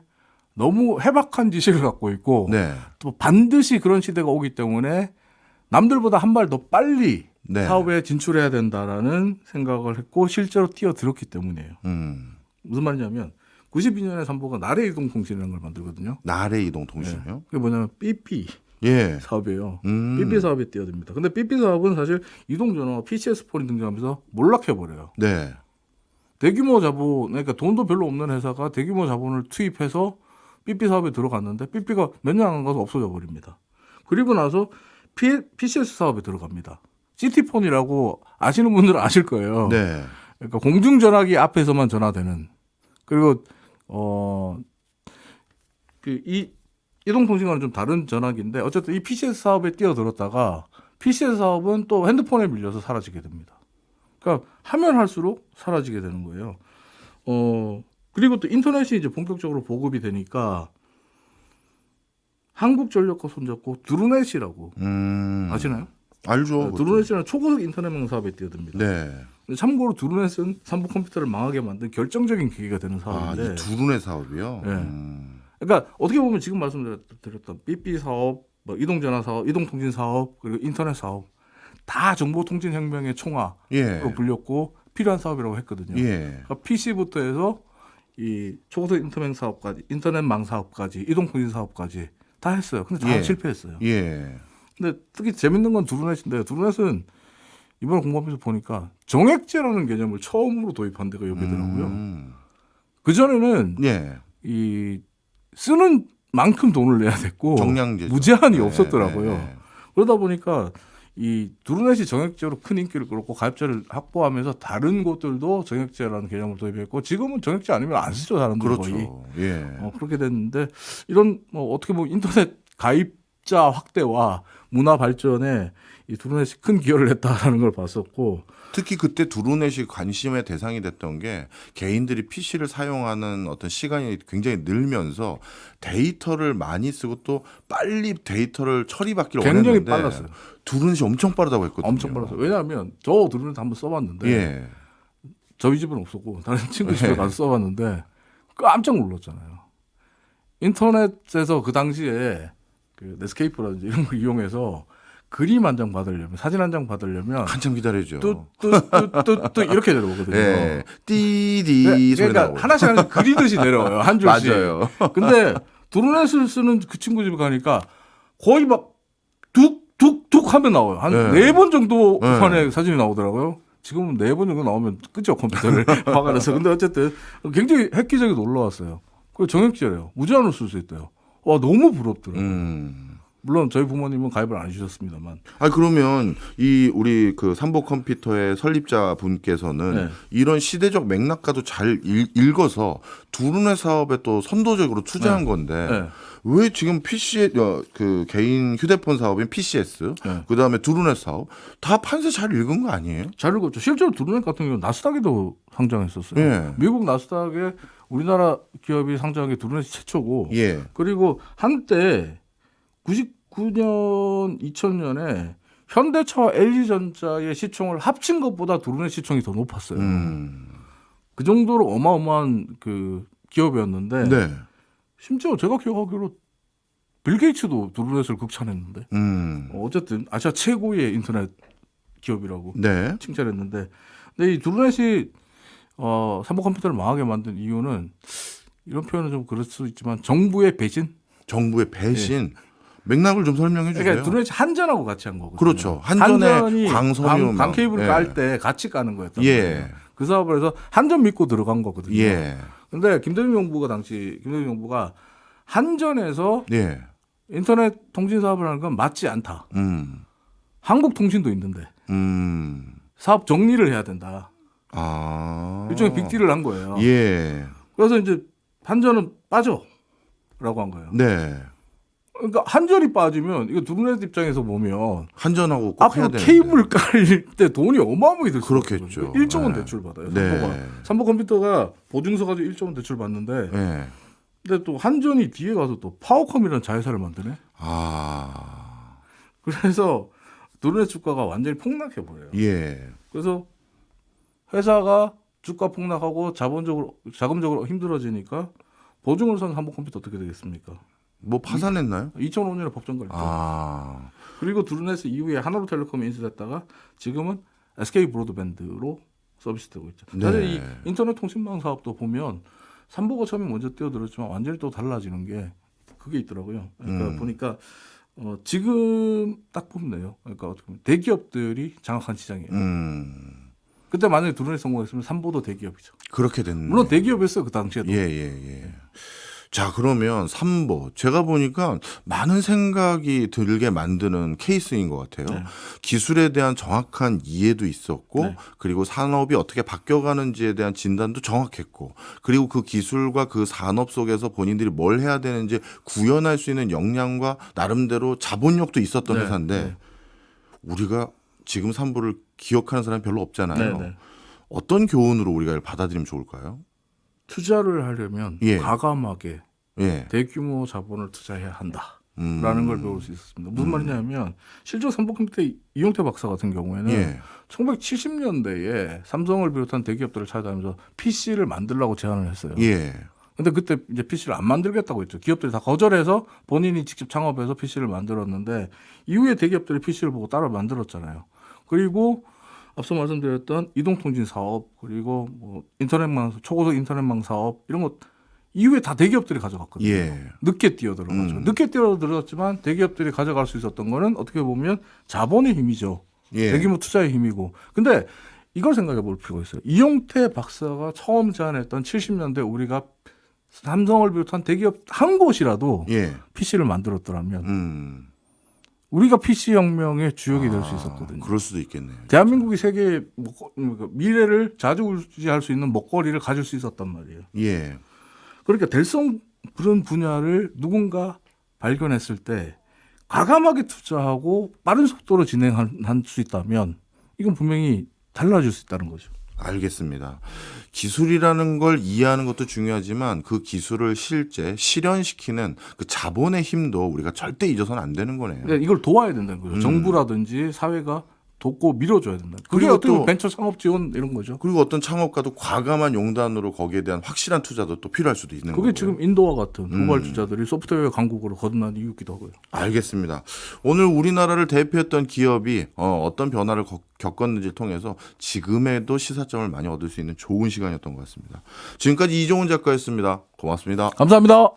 너무 해박한 지식을 갖고 있고 네. 또 반드시 그런 시대가 오기 때문에 남들보다 한 발 더 빨리 네. 사업에 진출해야 된다라는 생각을 했고 실제로 뛰어들었기 때문이에요. 무슨 말이냐면 92년에 삼보가 나래 이동통신이라는 걸 만들거든요. 나래 이동 통신이요? 네. 그게 뭐냐면 삐삐 예. 사업이에요. 삐삐 사업에 뛰어듭니다. 근데 삐삐 사업은 사실 이동전화 PCS4이 등장하면서 몰락해버려요. 네. 대규모 자본, 그러니까 돈도 별로 없는 회사가 대규모 자본을 투입해서 삐삐 사업에 들어갔는데 삐삐가 몇 년 안 가서 없어져 버립니다. 그리고 나서 PCS 사업에 들어갑니다. 시티폰이라고 아시는 분들은 아실 거예요. 네. 그러니까 공중전화기 앞에서만 전화되는. 그리고 이 이동통신과는 좀 다른 전화기인데 어쨌든 이 PCS 사업에 뛰어들었다가 PCS 사업은 또 핸드폰에 밀려서 사라지게 됩니다. 그러니까 하면 할수록 사라지게 되는 거예요. 그리고 또 인터넷이 이제 본격적으로 보급이 되니까 한국전력과 손잡고 드루넷이라고 아시나요? 알죠. 드루넷이라는 초고속 인터넷망 사업에 뛰어듭니다. 네. 근데 참고로 드루넷은 삼보컴퓨터를 망하게 만든 결정적인 계기가 되는 사업인데 이 두run의 사업이요. 네. 그러니까 어떻게 보면 지금 말씀드렸던 삐삐 사업, 뭐 이동전화 사업, 이동통신 사업, 그리고 인터넷 사업 다 정보통신혁명의 총화로 예. 불렸고 필요한 사업이라고 했거든요. 예. 그러니까 PC부터 해서 이 초고속 인터넷 사업까지, 인터넷망 사업까지, 이동통신 사업까지 다 했어요. 근데 다 예. 실패했어요. 예. 근데 특히 재밌는 건 드루넷인데 드루넷은 이번에 공부하면서 보니까 정액제라는 개념을 처음으로 도입한 데가 여기더라고요. 그 전에는 예. 이 쓰는 만큼 돈을 내야 됐고 정량제죠. 무제한이 네, 없었더라고요. 네, 네. 그러다 보니까 이 드루넷이 정액제로 큰 인기를 끌었고 가입자를 확보하면서 다른 곳들도 정액제라는 개념을 도입했고 지금은 정액제 아니면 안 쓰죠 사람들 거의. 그렇죠. 예. 그렇게 됐는데 이런 뭐 어떻게 보면 인터넷 가입자 확대와 문화 발전에 이 드루넷이 큰 기여를 했다라는 걸 봤었고 특히 그때 두루넷이 관심의 대상이 됐던 게 개인들이 PC를 사용하는 어떤 시간이 굉장히 늘면서 데이터를 많이 쓰고 또 빨리 데이터를 처리받기를 굉장히 원했는데 빨랐어요. 두루넷이 엄청 빠르다고 했거든요. 엄청 빨랐어요. 왜냐하면 저 드루넷 한번 써봤는데 예. 저희 집은 없었고 다른 친구 집에 가서 써봤는데 깜짝 놀랐잖아요. 인터넷에서 그 당시에 그 넷스케이프라든지 이런 걸 이용해서 그림 한 장 받으려면 사진 한 장 받으려면 한참 기다리죠. 뚜뚜뚜뚜뚜 이렇게 내려오거든요. 예. 띠디 소리 그러니까 나고. 하나씩 하나씩 그리듯이 내려와요. 한 줄씩. 맞아요. 근데 드루넷을 쓰는 그 친구 집에 가니까 거의 막 툭툭툭 하면 나와요. 한 네. 4번 정도 네. 만에 사진이 나오더라고요. 지금은 4번 정도 나오면 끄죠 컴퓨터를 화가 나서. 근데 어쨌든 굉장히 획기적이 놀라웠어요. 그 정액제래요. 무제한으로 쓸 수 있대요. 와 너무 부럽더라고요. 물론 저희 부모님은 가입을 안 해주셨습니다만. 그러면 이 우리 그 삼보 컴퓨터의 설립자 분께서는 네. 이런 시대적 맥락과도 잘 읽어서 두루넷 사업에 또 선도적으로 투자한 건데 네. 왜 지금 PC 그 개인 휴대폰 사업인 PCS 네. 그 다음에 두루넷 사업 다 판세 잘 읽은 거 아니에요? 잘 읽었죠. 실제로 드루넷 같은 경우는 나스닥에도 상장했었어요. 예. 미국 나스닥에 우리나라 기업이 상장한 게 드루넷이 최초고. 예. 그리고 한때 99년, 2000년에 현대차와 LG전자의 시총을 합친 것보다 드루넷 시총이 더 높았어요. 그 정도로 어마어마한 그 기업이었는데 네. 심지어 제가 기억하기로 빌 게이츠도 드루넷을 극찬했는데 어쨌든 아시아 최고의 인터넷 기업이라고 네. 칭찬했는데 근데 이 드루넷이 삼보 컴퓨터를 망하게 만든 이유는 이런 표현은 좀 그럴 수 있지만 정부의 배신? 정부의 배신 맥락을 좀 설명해 주세요. 그러니까 드루넷이 한전하고 같이 한 거거든요. 그렇죠. 한전의 한전이 광섬유 광 케이블 예. 깔 때 같이 까는 거였던 예. 거예요. 그 사업을 해서 한전 믿고 들어간 거거든요. 예. 근데 김대중 정부가 한전에서 예. 인터넷 통신 사업을 하는 건 맞지 않다. 한국통신도 있는데 사업 정리를 해야 된다. 일종의 빅딜을 한 거예요. 예. 그래서 이제 한전은 빠져라고 한 거예요. 네. 그러니까 한전이 빠지면 이거 드루넷 입장에서 보면 한전하고 꼭 해야 앞으로 되는데. 케이블 깔 때 돈이 어마어마하게 들 그렇겠죠. 1조 원 네. 대출 받아요. 네. 삼보 컴퓨터가 보증서 가지고 1조 원 대출 받는데 네. 근데 또 한전이 뒤에 가서 또 파워컴이라는 자회사를 만드네. 그래서 드루넷 주가가 완전히 폭락해 버려요. 예. 그래서 회사가 주가 폭락하고 자금적으로 힘들어지니까 보증을 선 삼보 컴퓨터 어떻게 되겠습니까? 뭐 파산했나요? 2005년에 법정 걸렸죠. 그리고 드루넷 이후에 하나로텔레콤에 인수됐다가 지금은 SK 브로드밴드로 서비스되고 있죠. 네. 사실 이 인터넷 통신망 사업도 보면 삼보가 처음에 먼저 뛰어들었지만 완전히 또 달라지는 게 그게 있더라고요. 그러니까 보니까 지금 딱 보면요. 그러니까 어떻게 보면 대기업들이 장악한 시장이에요. 그때 만약에 드루넷 성공했으면 삼보도 대기업이죠. 그렇게 됐네. 물론 대기업이었어요 그 당시에도. 예. 자, 그러면 삼보. 제가 보니까 많은 생각이 들게 만드는 케이스인 것 같아요. 네. 기술에 대한 정확한 이해도 있었고, 네. 그리고 산업이 어떻게 바뀌어가는지에 대한 진단도 정확했고, 그리고 그 기술과 그 산업 속에서 본인들이 뭘 해야 되는지 구현할 수 있는 역량과 나름대로 자본력도 있었던 네. 회사인데, 네. 우리가 지금 삼보를 기억하는 사람이 별로 없잖아요. 네. 어떤 교훈으로 우리가 이걸 받아들이면 좋을까요? 투자를 하려면 예. 과감하게 예. 대규모 자본을 투자해야 한다. 걸 배울 수 있었습니다. 무슨 말이냐면 실제 삼성컴퓨터 이용태 박사 같은 경우에는 예. 1970년대에 삼성을 비롯한 대기업들을 찾아다니면서 PC를 만들라고 제안을 했어요. 예. 근데 그때 이제 PC를 안 만들겠다고 했죠. 기업들이 다 거절해서 본인이 직접 창업해서 PC를 만들었는데 이후에 대기업들이 PC를 보고 따라 만들었잖아요. 그리고 앞서 말씀드렸던 이동통신 사업 그리고 뭐 인터넷망 초고속 인터넷망 사업 이런 것 이후에 다 대기업들이 가져갔거든요. 예. 늦게 뛰어들어가죠. 늦게 뛰어들었지만 대기업들이 가져갈 수 있었던 거는 어떻게 보면 자본의 힘이죠. 예. 대규모 투자의 힘이고. 근데 이걸 생각해 볼 필요가 있어요. 이용태 박사가 처음 제안했던 70년대 우리가 삼성을 비롯한 대기업 한 곳이라도 예. PC를 만들었더라면 우리가 PC 혁명의 주역이 될 수 있었거든요. 그럴 수도 있겠네요. 대한민국이 세계의 미래를 좌지우지할 수 있는 먹거리를 가질 수 있었단 말이에요. 예. 그러니까 될성 부른 분야를 누군가 발견했을 때 과감하게 투자하고 빠른 속도로 진행할 수 있다면 이건 분명히 달라질 수 있다는 거죠. 알겠습니다. 기술이라는 걸 이해하는 것도 중요하지만 그 기술을 실제 실현시키는 그 자본의 힘도 우리가 절대 잊어서는 안 되는 거네요. 그러니까 이걸 도와야 된다는 거죠. 정부라든지 사회가 돕고 밀어줘야 된다. 그게 그리고 어떻게 또 보면 벤처 창업 지원 이런 거죠. 그리고 어떤 창업가도 과감한 용단으로 거기에 대한 확실한 투자도 또 필요할 수도 있는 그게 거고요. 지금 인도와 같은 도발주자들이 소프트웨어 강국으로 거듭난 이유기도 하고요. 알겠습니다. 오늘 우리나라를 대표했던 기업이 어떤 변화를 겪었는지를 통해서 지금에도 시사점을 많이 얻을 수 있는 좋은 시간이었던 것 같습니다. 지금까지 이종훈 작가였습니다. 고맙습니다. 감사합니다.